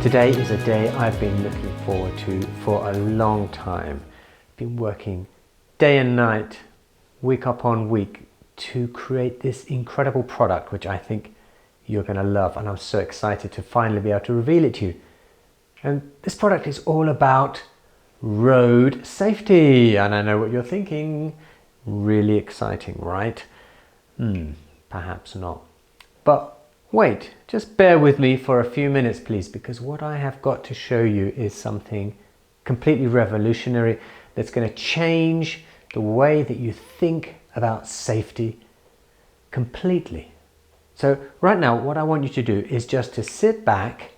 Today is a day I've been looking forward to for a long time. Been working day and night, week upon week, to create this incredible product which I think you're going to love, and I'm so excited to finally be able to reveal it to you. And this product is all about road safety, and I know what you're thinking. Really exciting, right? Perhaps not. But wait, just bear with me for a few minutes, please, because what I have got to show you is something completely revolutionary that's going to change the way that you think about safety completely. So right now, what I want you to do is just to sit back,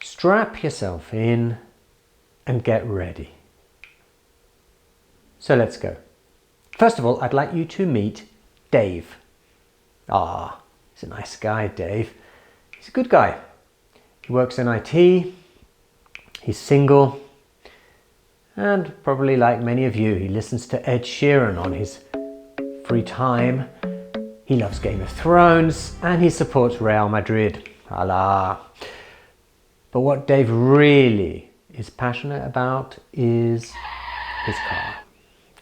strap yourself in, and get ready. So let's go. First of all, I'd like you to meet Dave. He's a nice guy, Dave. He's a good guy. He works in IT, he's single, and probably like many of you, he listens to Ed Sheeran on his free time. He loves Game of Thrones, and he supports Real Madrid. Allah. But what Dave really is passionate about is his car.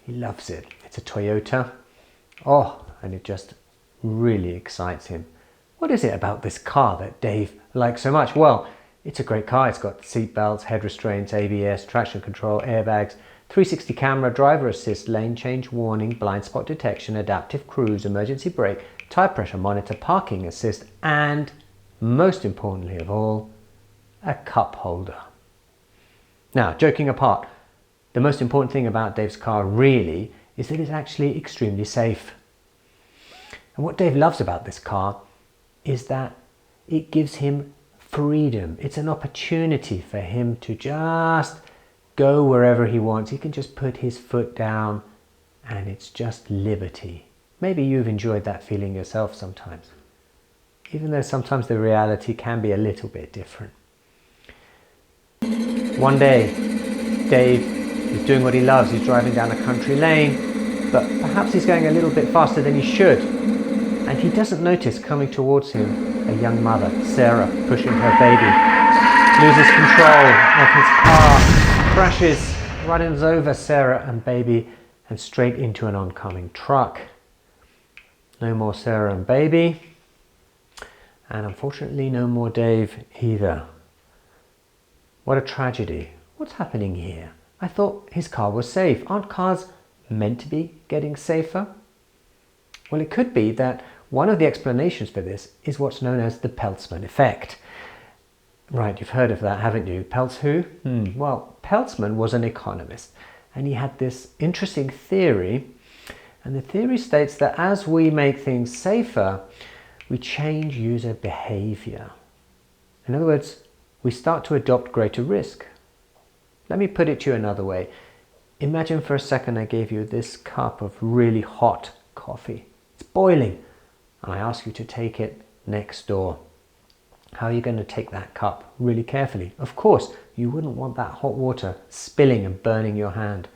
He loves it. It's a Toyota. And it just really excites him. What is it about this car that Dave likes so much? Well, it's a great car. It's got seat belts, head restraints, ABS, traction control, airbags, 360 camera, driver assist, lane change warning, blind spot detection, adaptive cruise, emergency brake, tire pressure monitor, parking assist, and most importantly of all, a cup holder. Now, joking apart, the most important thing about Dave's car really is that it's actually extremely safe. And what Dave loves about this car is that it gives him freedom. It's an opportunity for him to just go wherever he wants. He can just put his foot down and it's just liberty. Maybe you've enjoyed that feeling yourself sometimes, even though sometimes the reality can be a little bit different. One day, Dave is doing what he loves. He's driving down a country lane, but perhaps he's going a little bit faster than he should. And he doesn't notice coming towards him a young mother, Sarah, pushing her baby. Loses control of his car, crashes, runs over Sarah and baby, and straight into an oncoming truck. No more Sarah and baby, and unfortunately no more Dave either. What a tragedy. What's happening here? I thought his car was safe. Aren't cars meant to be getting safer? Well, it could be that one of the explanations for this is what's known as the Peltzman effect. Right, you've heard of that, haven't you? Peltz who? Well, Peltzman was an economist, and he had this interesting theory, and the theory states that as we make things safer, we change user behavior. In other words, we start to adopt greater risk. Let me put it to you another way. Imagine for a second I gave you this cup of really hot coffee. It's boiling, and I ask you to take it next door. How are you going to take that cup? Really carefully. Of course, you wouldn't want that hot water spilling and burning your hand.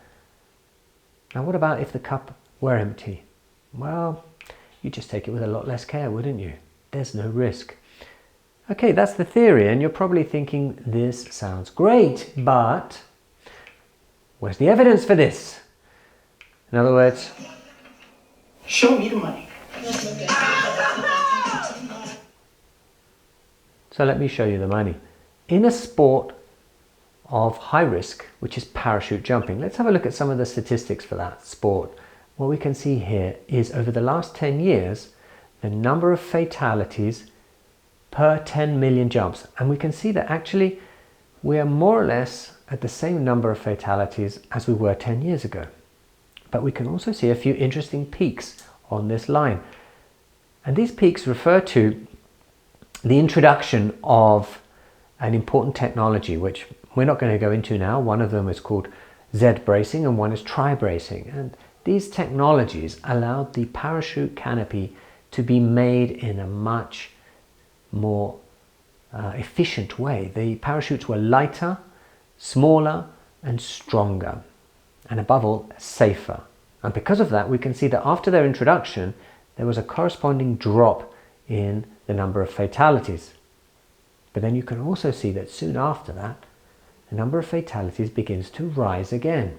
Now, what about if the cup were empty? Well, you'd just take it with a lot less care, wouldn't you? There's no risk. Okay, that's the theory, and you're probably thinking, this sounds great, but where's the evidence for this? In other words, show me the money. So let me show you the money. In a sport of high risk, which is parachute jumping, let's have a look at some of the statistics for that sport. What we can see here is over the last 10 years, the number of fatalities per 10 million jumps. And we can see that actually we are more or less at the same number of fatalities as we were 10 years ago. But we can also see a few interesting peaks on this line. And these peaks refer to the introduction of an important technology, which we're not going to go into now. One of them is called Z-bracing and one is tri-bracing. And these technologies allowed the parachute canopy to be made in a much more efficient way. The parachutes were lighter, smaller and stronger, and above all, safer. And because of that, we can see that after their introduction, there was a corresponding drop in the number of fatalities. But then you can also see that soon after that, the number of fatalities begins to rise again.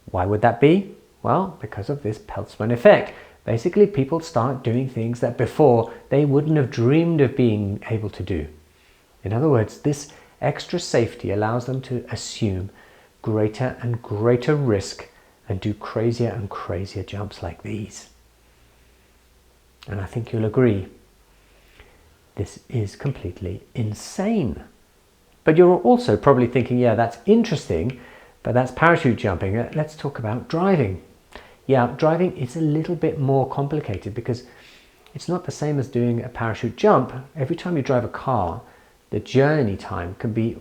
Why would that be? Well, because of this Peltzman effect. Basically, people start doing things that before they wouldn't have dreamed of being able to do. In other words, this extra safety allows them to assume greater and greater risk and do crazier and crazier jumps like these. And I think you'll agree, this is completely insane. But you're also probably thinking, yeah, that's interesting, but that's parachute jumping. Let's talk about driving. Yeah, driving is a little bit more complicated because it's not the same as doing a parachute jump. Every time you drive a car, the journey time can be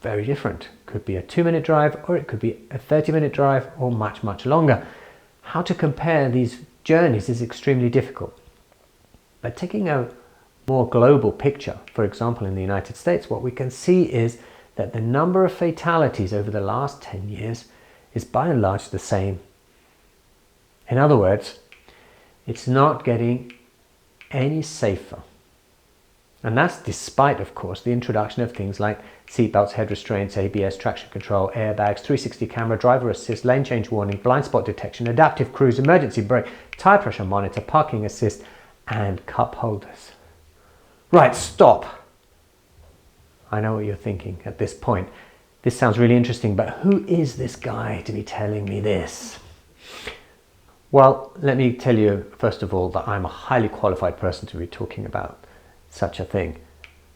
very different. It could be a 2-minute drive, or it could be a 30-minute drive, or much, much longer. How to compare these journeys is extremely difficult. But taking a more global picture, for example, in the United States, what we can see is that the number of fatalities over the last 10 years is by and large the same. In other words, it's not getting any safer. And that's despite, of course, the introduction of things like seatbelts, head restraints, ABS, traction control, airbags, 360 camera, driver assist, lane change warning, blind spot detection, adaptive cruise, emergency brake, tire pressure monitor, parking assist, and cup holders. Right, stop. I know what you're thinking at this point. This sounds really interesting, but who is this guy to be telling me this? Well, let me tell you, first of all, that I'm a highly qualified person to be talking about such a thing.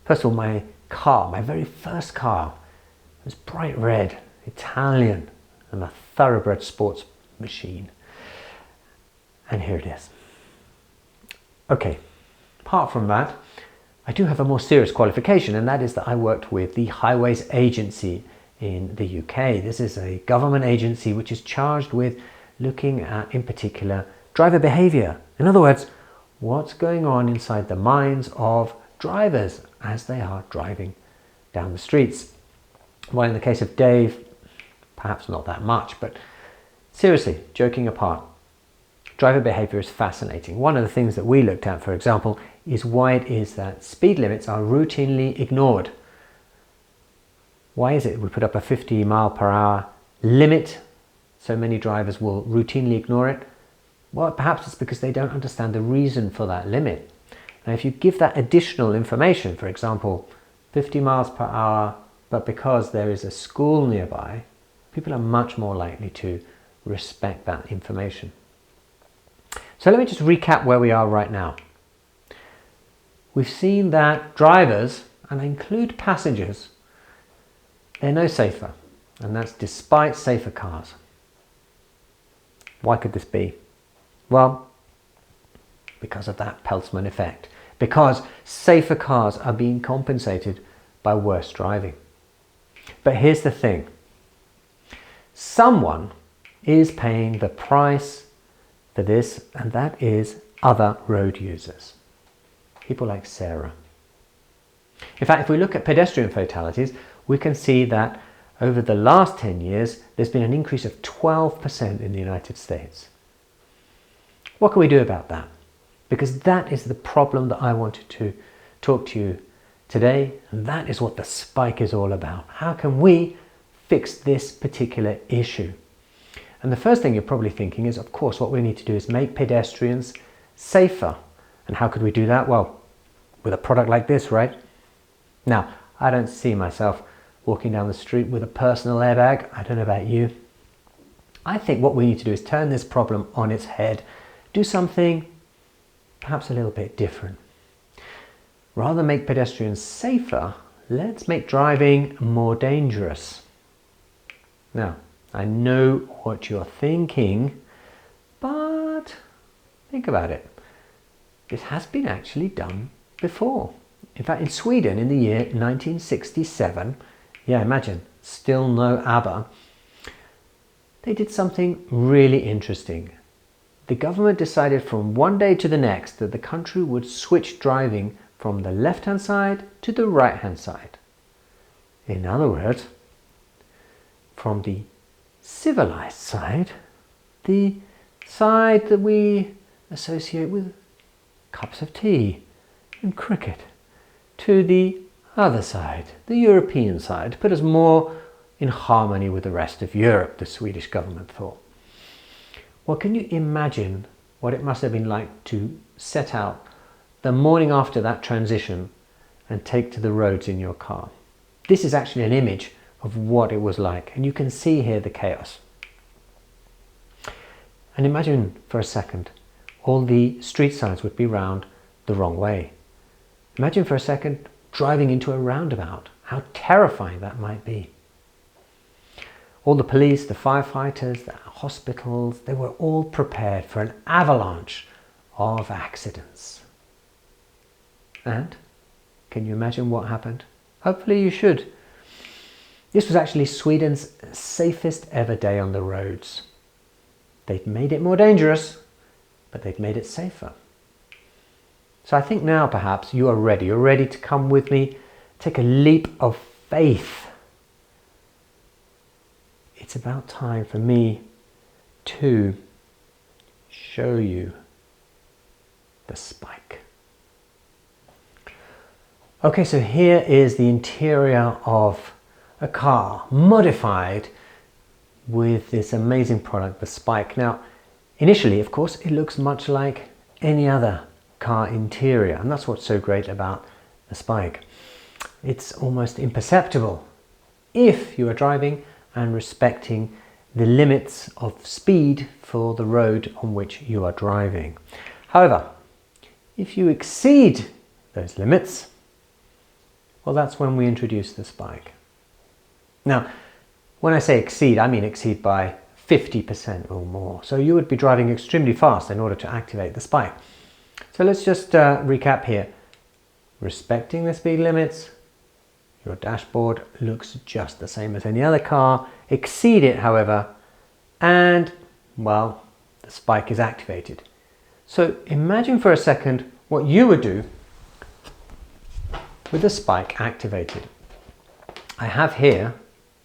First of all, my car, my very first car, was bright red, Italian, and a thoroughbred sports machine. And here it is. Okay, apart from that, I do have a more serious qualification, and that is that I worked with the Highways Agency in the UK. This is a government agency which is charged with looking at, in particular, driver behavior. In other words, what's going on inside the minds of drivers as they are driving down the streets. Well, in the case of Dave, perhaps not that much, but seriously, joking apart, driver behavior is fascinating. One of the things that we looked at, for example, is why it is that speed limits are routinely ignored. Why is it we put up a 50 mile per hour limit, so many drivers will routinely ignore it? Well, perhaps it's because they don't understand the reason for that limit. Now, if you give that additional information, for example, 50 miles per hour, but because there is a school nearby, people are much more likely to respect that information. So let me just recap where we are right now. We've seen that drivers, and I include passengers, they're no safer, and that's despite safer cars. Why could this be? Well, because of that Peltzman effect. Because safer cars are being compensated by worse driving. But here's the thing. Someone is paying the price for this, and that is other road users. People like Sarah. In fact, if we look at pedestrian fatalities, we can see that over the last 10 years, there's been an increase of 12% in the United States. What can we do about that? Because that is the problem that I wanted to talk to you today, and that is what the spike is all about. How can we fix this particular issue? And the first thing you're probably thinking is, of course, what we need to do is make pedestrians safer. And how could we do that? Well, with a product like this, right? Now, I don't see myself walking down the street with a personal airbag. I don't know about you. I think what we need to do is turn this problem on its head, do something perhaps a little bit different. Rather than make pedestrians safer, let's make driving more dangerous. Now, I know what you're thinking, but think about it. This has been actually done before. In fact, in Sweden in the year 1967, yeah, imagine, still no ABBA, they did something really interesting. The government decided from one day to the next that the country would switch driving from the left-hand side to the right-hand side. In other words, from the civilized side, the side that we associate with cups of tea and cricket, to the other side, the European side, to put us more in harmony with the rest of Europe, the Swedish government thought. Well, can you imagine what it must have been like to set out the morning after that transition and take to the roads in your car? This is actually an image of what it was like, and you can see here the chaos. And imagine for a second, all the street signs would be round the wrong way. Imagine for a second driving into a roundabout. How terrifying that might be. All the police, the firefighters, the hospitals, they were all prepared for an avalanche of accidents. And can you imagine what happened? Hopefully you should. This was actually Sweden's safest ever day on the roads. They'd made it more dangerous, but they'd made it safer. So I think now perhaps you are ready. You're ready to come with me, take a leap of faith. It's about time for me to show you the spike. Okay, so here is the interior of a car, modified with this amazing product, the spike. Now, initially, of course, it looks much like any other car interior, and that's what's so great about the spike. It's almost imperceptible if you are driving and respecting the limits of speed for the road on which you are driving. However, if you exceed those limits, well, that's when we introduce the spike. Now, when I say exceed, I mean exceed by 50% or more. So you would be driving extremely fast in order to activate the spike. So let's just recap here. Respecting the speed limits, your dashboard looks just the same as any other car. Exceed it, however, and, well, the spike is activated. So imagine for a second what you would do with the spike activated. I have here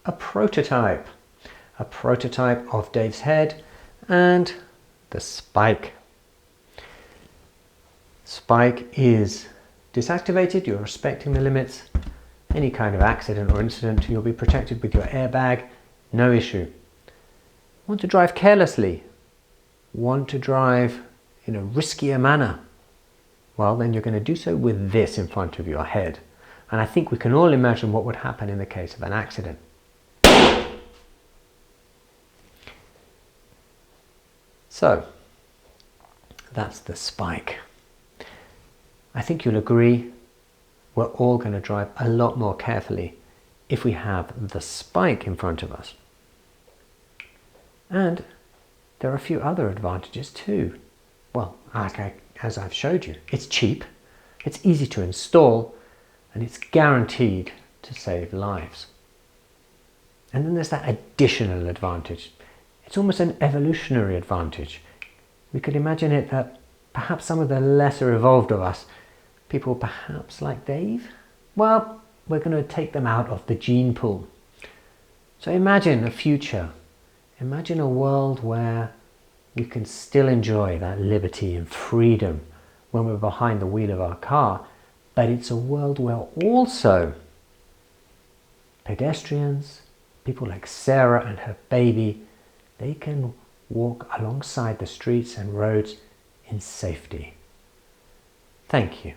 a prototype of Dave's head and the spike. Spike is disactivated, you're respecting the limits. Any kind of accident or incident, you'll be protected with your airbag, no issue. Want to drive carelessly? Want to drive in a riskier manner? Well, then you're going to do so with this in front of your head. And I think we can all imagine what would happen in the case of an accident. So, that's the spike. I think you'll agree we're all going to drive a lot more carefully if we have the spike in front of us. And there are a few other advantages too. Well, as I've showed you, it's cheap, it's easy to install, and it's guaranteed to save lives. And then there's that additional advantage. It's almost an evolutionary advantage. We could imagine it that perhaps some of the lesser evolved of us, people perhaps like Dave, well, we're going to take them out of the gene pool. So imagine a future, imagine a world where we can still enjoy that liberty and freedom when we're behind the wheel of our car, but it's a world where also pedestrians, people like Sarah and her baby, they can walk alongside the streets and roads in safety. Thank you.